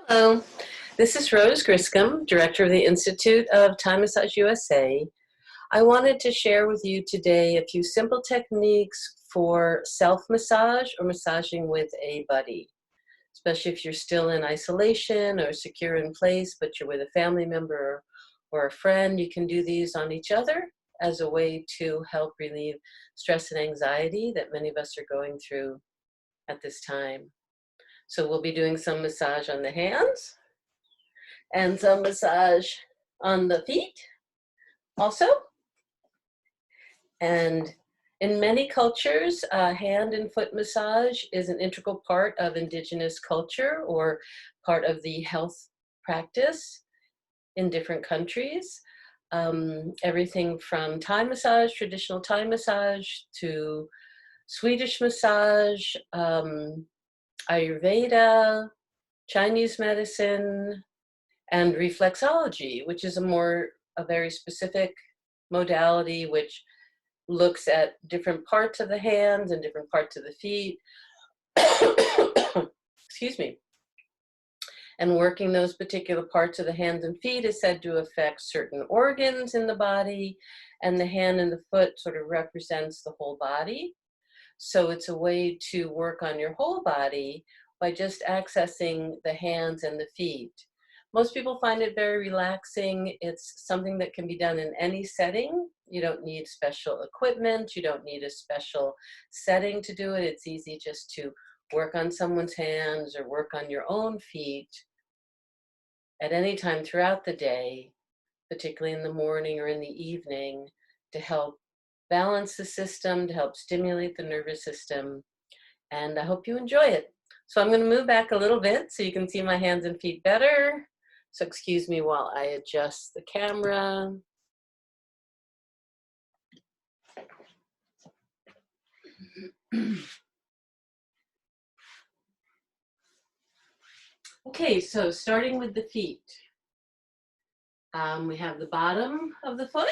Hello, this is Rose Griscom, Director of the Institute of Thai Massage USA. I wanted to share with you today a few simple techniques for self-massage or massaging with a buddy, especially if you're still in isolation or secure in place, but you're with a family member or a friend. You can do these on each other as a way to help relieve stress and anxiety that many of us are going through at this time. So we'll be doing some massage on the hands and some massage on the feet also. And in many cultures, hand and foot massage is an integral part of indigenous culture or part of the health practice in different countries. Everything from Thai massage, traditional Thai massage, to Swedish massage, Ayurveda, Chinese medicine, and reflexology, which is a very specific modality which looks at different parts of the hands and different parts of the feet. Excuse me. And working those particular parts of the hands and feet is said to affect certain organs in the body, and the hand and the foot sort of represents the whole body. So it's a way to work on your whole body by just accessing the hands and the feet. Most people find it very relaxing. It's something that can be done in any setting. You don't need special equipment. You don't need a special setting to do it. It's easy just to work on someone's hands or work on your own feet at any time throughout the day, particularly in the morning or in the evening, to help balance the system, to help stimulate the nervous system. And I hope you enjoy it. So I'm going to move back a little bit so you can see my hands and feet better. So excuse me while I adjust the camera. Okay, so starting with the feet. We have the bottom of the foot,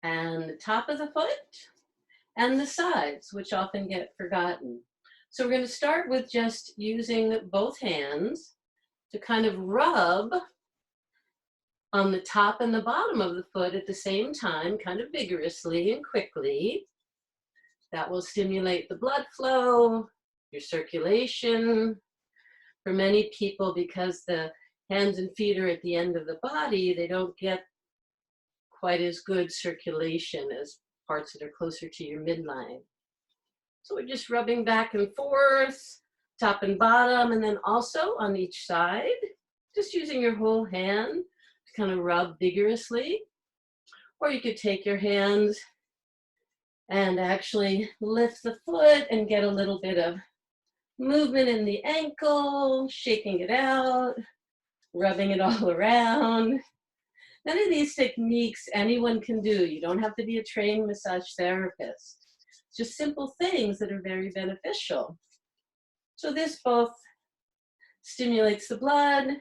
and the top of the foot, and the sides, which often get forgotten. So we're going to start with just using both hands to kind of rub on the top and the bottom of the foot at the same time, kind of vigorously and quickly. That will stimulate the blood flow, your circulation. For many people, because the hands and feet are at the end of the body, they don't get quite as good circulation as parts that are closer to your midline. So we're just rubbing back and forth, top and bottom, and then also on each side, just using your whole hand to kind of rub vigorously. Or you could take your hands and actually lift the foot and get a little bit of movement in the ankle, shaking it out, rubbing it all around. None of these techniques anyone can do. You don't have to be a trained massage therapist. It's just simple things that are very beneficial. So this both stimulates the blood,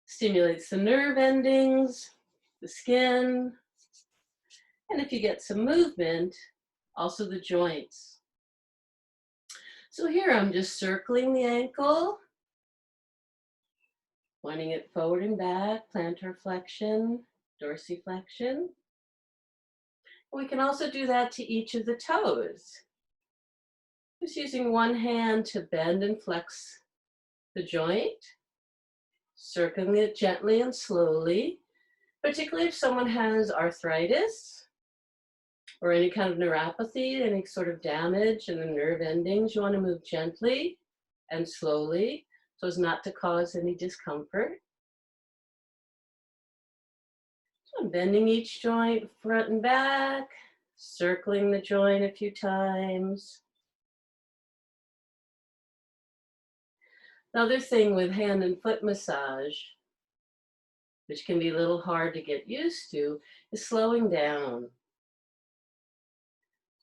stimulates the nerve endings, the skin, and if you get some movement, also the joints. So here I'm just circling the ankle, pointing it forward and back, plantar flexion, dorsiflexion. We can also do that to each of the toes. Just using one hand to bend and flex the joint, circling it gently and slowly, particularly if someone has arthritis or any kind of neuropathy, any sort of damage in the nerve endings. You want to move gently and slowly so as not to cause any discomfort. So I'm bending each joint front and back, circling the joint a few times. Another thing with hand and foot massage, which can be a little hard to get used to, is slowing down.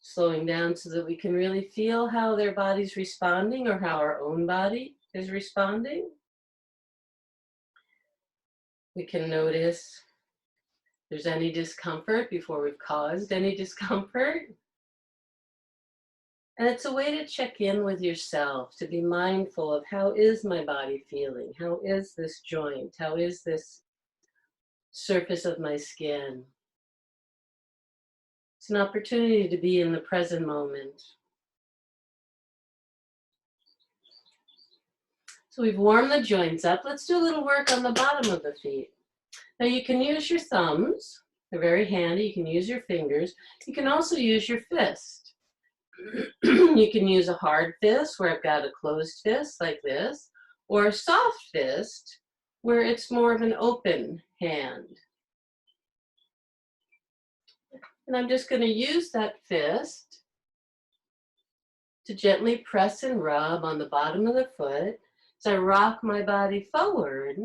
Slowing down so that we can really feel how their body's responding or how our own body is responding. We can notice if there's any discomfort before we've caused any discomfort. And it's a way to check in with yourself, to be mindful of how is my body feeling? How is this joint? How is this surface of my skin? It's an opportunity to be in the present moment. So we've warmed the joints up. Let's do a little work on the bottom of the feet. Now you can use your thumbs. They're very handy. You can use your fingers. You can also use your fist. You can use a hard fist where I've got a closed fist like this, or a soft fist where it's more of an open hand. And I'm just going to use that fist to gently press and rub on the bottom of the foot as I rock my body forward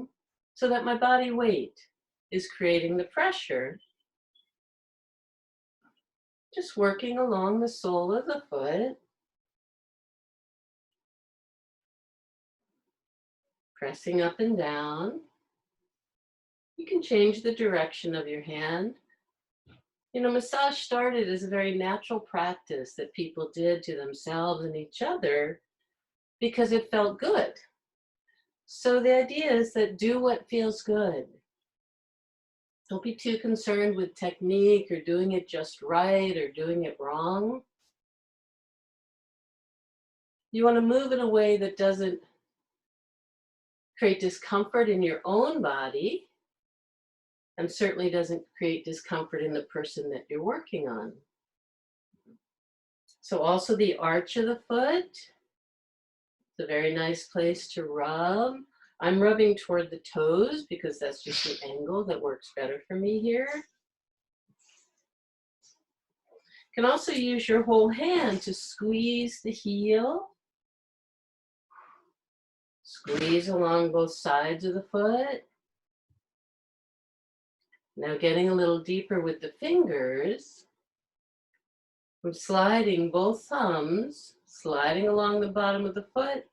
so that my body weight is creating the pressure. Just working along the sole of the foot. Pressing up and down. You can change the direction of your hand. You know, massage started as a very natural practice that people did to themselves and each other because it felt good. So the idea is that do what feels good. Don't be too concerned with technique or doing it just right or doing it wrong. You want to move in a way that doesn't create discomfort in your own body and certainly doesn't create discomfort in the person that you're working on. So also the arch of the foot. It's a very nice place to rub. I'm rubbing toward the toes because that's just the angle that works better for me here. You can also use your whole hand to squeeze the heel. Squeeze along both sides of the foot. Now getting a little deeper with the fingers. I'm sliding both thumbs, sliding along the bottom of the foot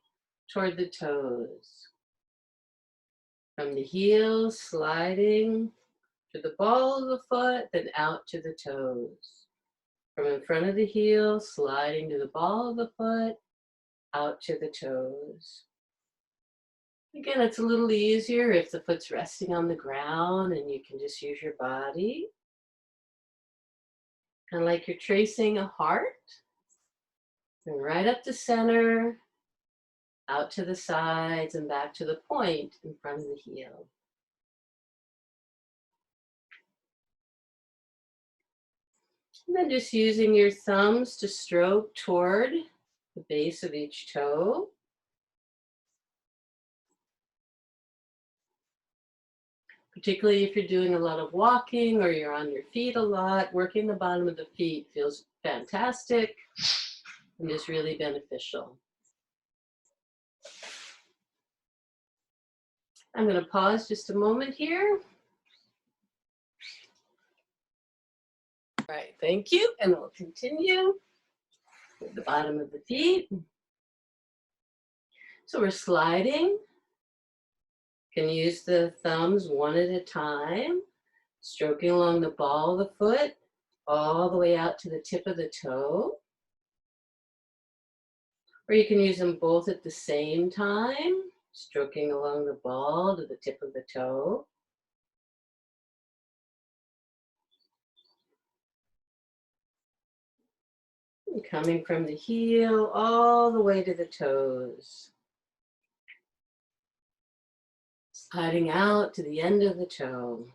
toward the toes. From the heel, sliding to the ball of the foot, then out to the toes. From in front of the heel, sliding to the ball of the foot, out to the toes. Again, it's a little easier if the foot's resting on the ground and you can just use your body. And like you're tracing a heart, and right up the center, out to the sides and back to the point in front of the heel. And then just using your thumbs to stroke toward the base of each toe. Particularly if you're doing a lot of walking or you're on your feet a lot, working the bottom of the feet feels fantastic and is really beneficial. I'm going to pause just a moment here. All right, thank you. And we'll continue with the bottom of the feet. So we're sliding. You can use the thumbs one at a time, stroking along the ball of the foot, all the way out to the tip of the toe. Or you can use them both at the same time, stroking along the ball to the tip of the toe. And coming from the heel all the way to the toes. Sliding out to the end of the toe.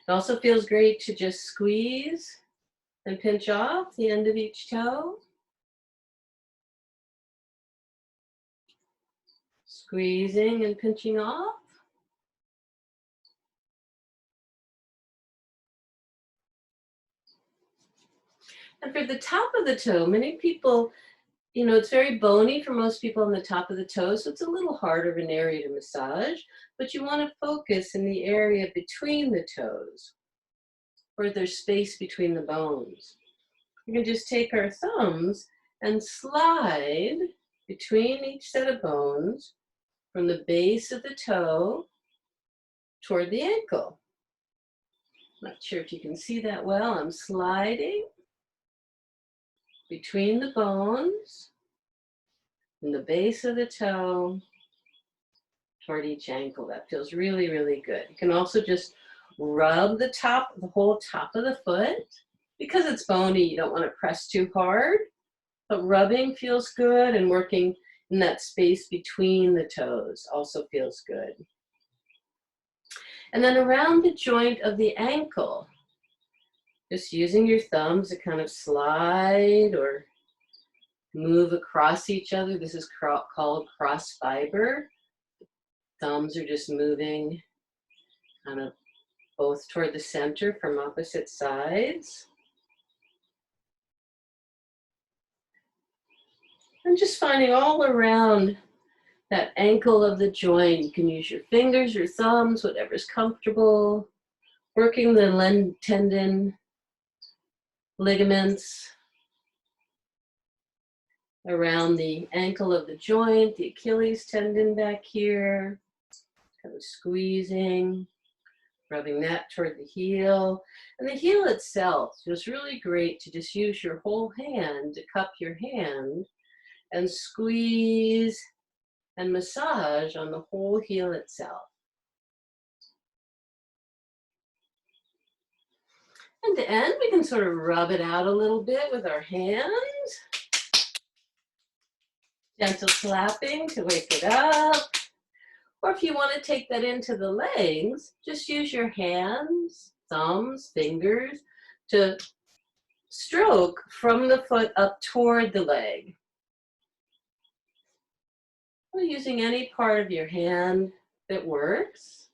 It also feels great to just squeeze and pinch off the end of each toe. Squeezing and pinching off. And for the top of the toe, many people, you know, it's very bony for most people on the top of the toe, so it's a little harder of an area to massage, but you want to focus in the area between the toes, where there's space between the bones. You can just take our thumbs and slide between each set of bones from the base of the toe toward the ankle. Not sure if you can see that well. I'm sliding between the bones and the base of the toe toward each ankle. That feels really, really good. You can also just rub the whole top of the foot. Because it's bony, you don't want to press too hard, but rubbing feels good, and working in that space between the toes also feels good. And then around the joint of the ankle, just using your thumbs to kind of slide or move across each other. This is called cross fiber. Thumbs are just moving kind of both toward the center from opposite sides. And just finding all around that ankle of the joint. You can use your fingers, your thumbs, whatever's comfortable. Working the tendon, ligaments around the ankle of the joint, the Achilles tendon back here. Kind of squeezing, rubbing that toward the heel. And the heel itself feels really great to just use your whole hand to cup your hand and squeeze and massage on the whole heel itself. And to end, we can sort of rub it out a little bit with our hands. Gentle slapping to wake it up. Or if you want to take that into the legs, just use your hands, thumbs, fingers to stroke from the foot up toward the leg. Or using any part of your hand that works.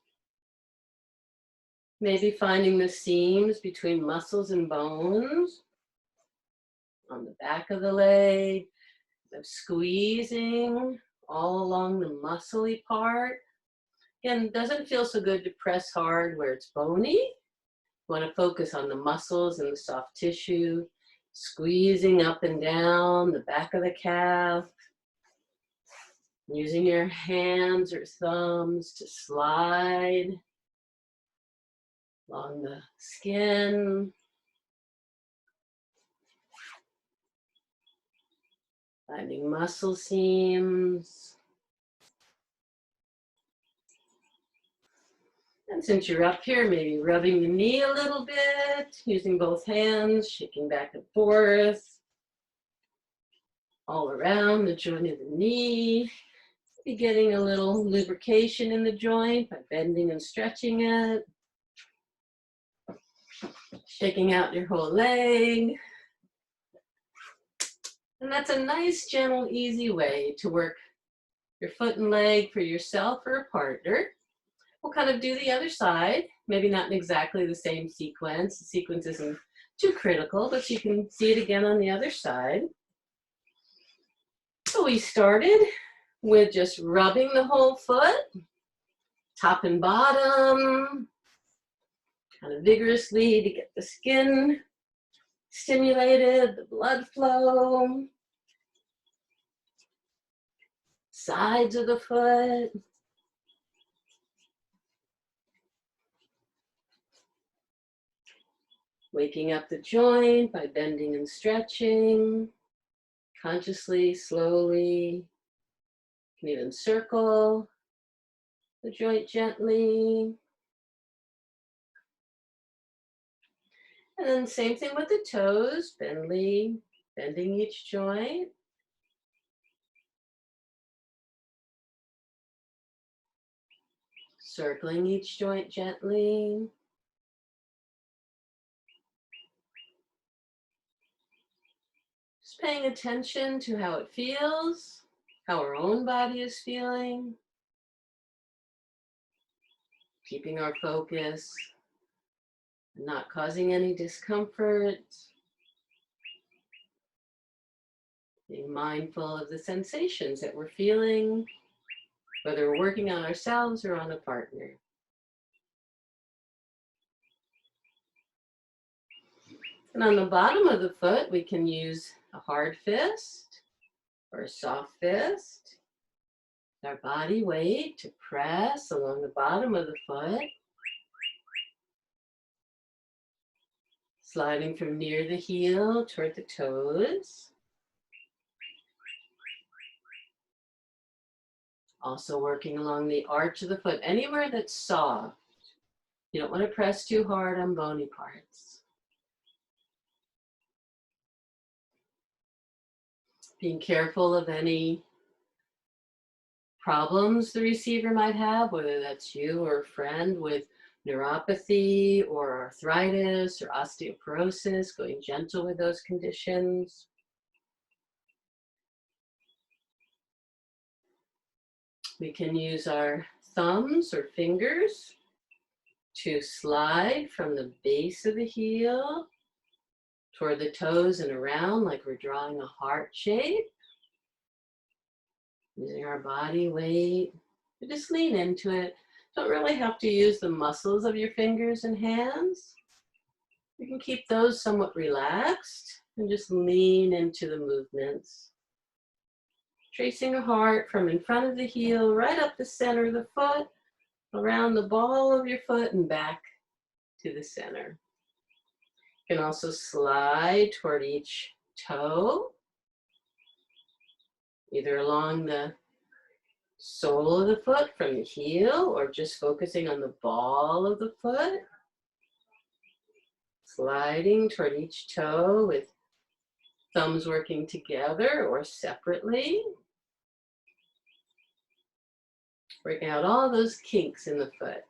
Maybe finding the seams between muscles and bones on the back of the leg, squeezing all along the muscly part. Again, it doesn't feel so good to press hard where it's bony. You want to focus on the muscles and the soft tissue, squeezing up and down the back of the calf, using your hands or thumbs to slide along the skin, finding muscle seams. And since you're up here, maybe rubbing the knee a little bit, using both hands, shaking back and forth, all around the joint of the knee. Maybe getting a little lubrication in the joint by bending and stretching it. Shaking out your whole leg. And that's a nice, gentle, easy way to work your foot and leg for yourself or a partner. We'll kind of do the other side, maybe not in exactly the same sequence. The sequence isn't too critical, but you can see it again on the other side. So we started with just rubbing the whole foot, top and bottom, kind of vigorously to get the skin stimulated, the blood flow, sides of the foot. Waking up the joint by bending and stretching, consciously, slowly. You can even circle the joint gently. And then same thing with the toes, bending each joint. Circling each joint gently. Just paying attention to how it feels, how our own body is feeling. Keeping our focus, not causing any discomfort. Being mindful of the sensations that we're feeling, whether we're working on ourselves or on a partner. And on the bottom of the foot, we can use a hard fist or a soft fist. Our body weight to press along the bottom of the foot. Sliding from near the heel toward the toes. Also working along the arch of the foot, anywhere that's soft. You don't want to press too hard on bony parts. Being careful of any problems the receiver might have, whether that's you or a friend with neuropathy or arthritis or osteoporosis, going gentle with those conditions. We can use our thumbs or fingers to slide from the base of the heel toward the toes and around like we're drawing a heart shape. Using our body weight, just lean into it. Don't really have to use the muscles of your fingers and hands. You can keep those somewhat relaxed and just lean into the movements. Tracing a heart from in front of the heel, right up the center of the foot, around the ball of your foot and back to the center. You can also slide toward each toe, either along the sole of the foot from the heel or just focusing on the ball of the foot. Sliding toward each toe with thumbs working together or separately. Working out all those kinks in the foot.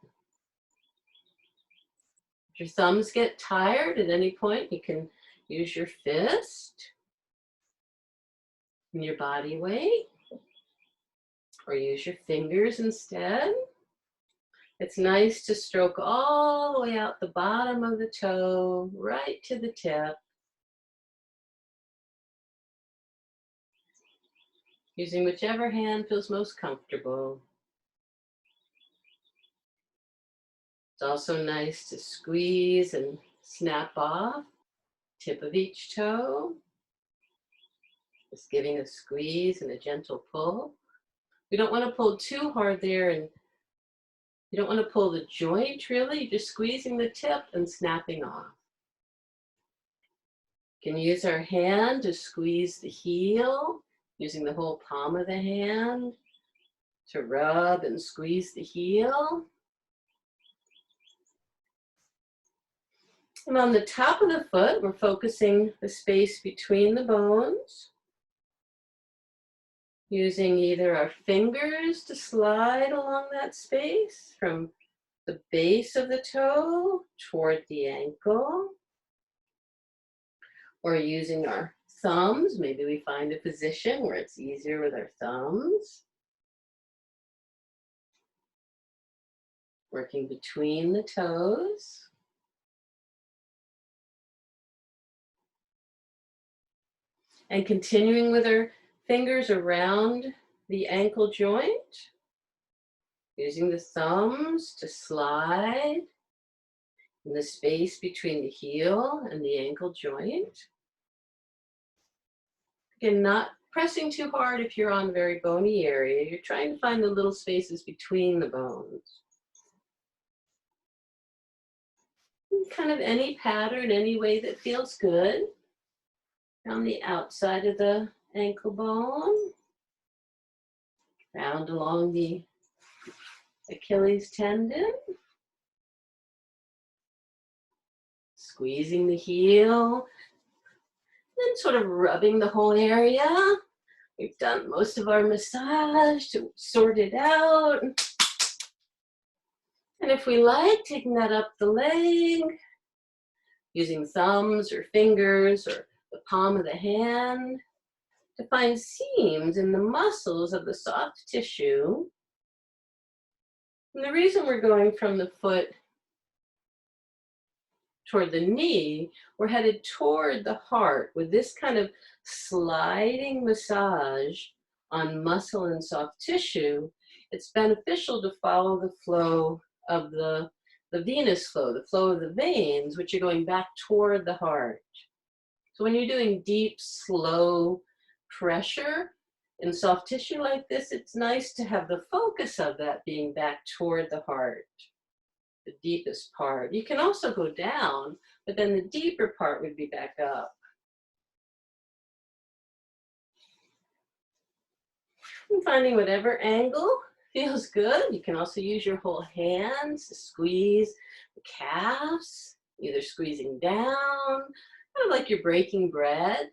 If your thumbs get tired at any point, you can use your fist and your body weight, or use your fingers instead. It's nice to stroke all the way out the bottom of the toe, right to the tip. Using whichever hand feels most comfortable. It's also nice to squeeze and snap off tip of each toe. Just giving a squeeze and a gentle pull. We don't want to pull too hard there, and you don't want to pull the joint really, you're just squeezing the tip and snapping off. You can use our hand to squeeze the heel, using the whole palm of the hand to rub and squeeze the heel. And on the top of the foot, we're focusing the space between the bones, using either our fingers to slide along that space from the base of the toe toward the ankle, or using our thumbs. Maybe we find a position where it's easier with our thumbs. Working between the toes. And continuing with our fingers around the ankle joint, using the thumbs to slide in the space between the heel and the ankle joint. Again, not pressing too hard if you're on a very bony area. You're trying to find the little spaces between the bones. Kind of any pattern, any way that feels good. On the outside of the ankle bone, round along the Achilles tendon, squeezing the heel, then sort of rubbing the whole area. We've done most of our massage to sort it out. And if we like, taking that up the leg, using thumbs or fingers or the palm of the hand to find seams in the muscles of the soft tissue. And the reason we're going from the foot toward the knee, we're headed toward the heart with this kind of sliding massage on muscle and soft tissue. It's beneficial to follow the flow of the venous flow, the flow of the veins, which are going back toward the heart. So when you're doing deep, slow pressure in soft tissue like this, it's nice to have the focus of that being back toward the heart, the deepest part. You can also go down, but then the deeper part would be back up. And finding whatever angle Feels good. You can also use your whole hands to squeeze the calves, either squeezing down, kind of like you're breaking bread,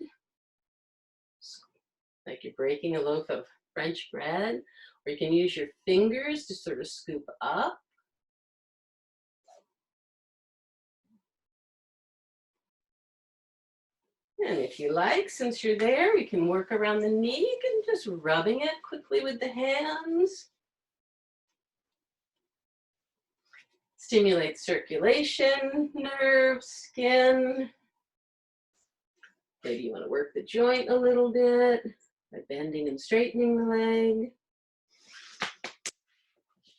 like you're breaking a loaf of French bread, or you can use your fingers to sort of scoop up. And if you like, since you're there, you can work around the knee and just rubbing it quickly with the hands. Stimulates circulation, nerves, skin. Maybe you want to work the joint a little bit by bending and straightening the leg.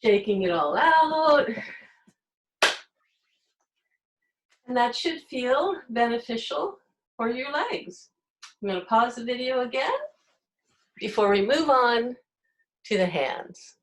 Shaking it all out. And that should feel beneficial for your legs. I'm going to pause the video again before we move on to the hands.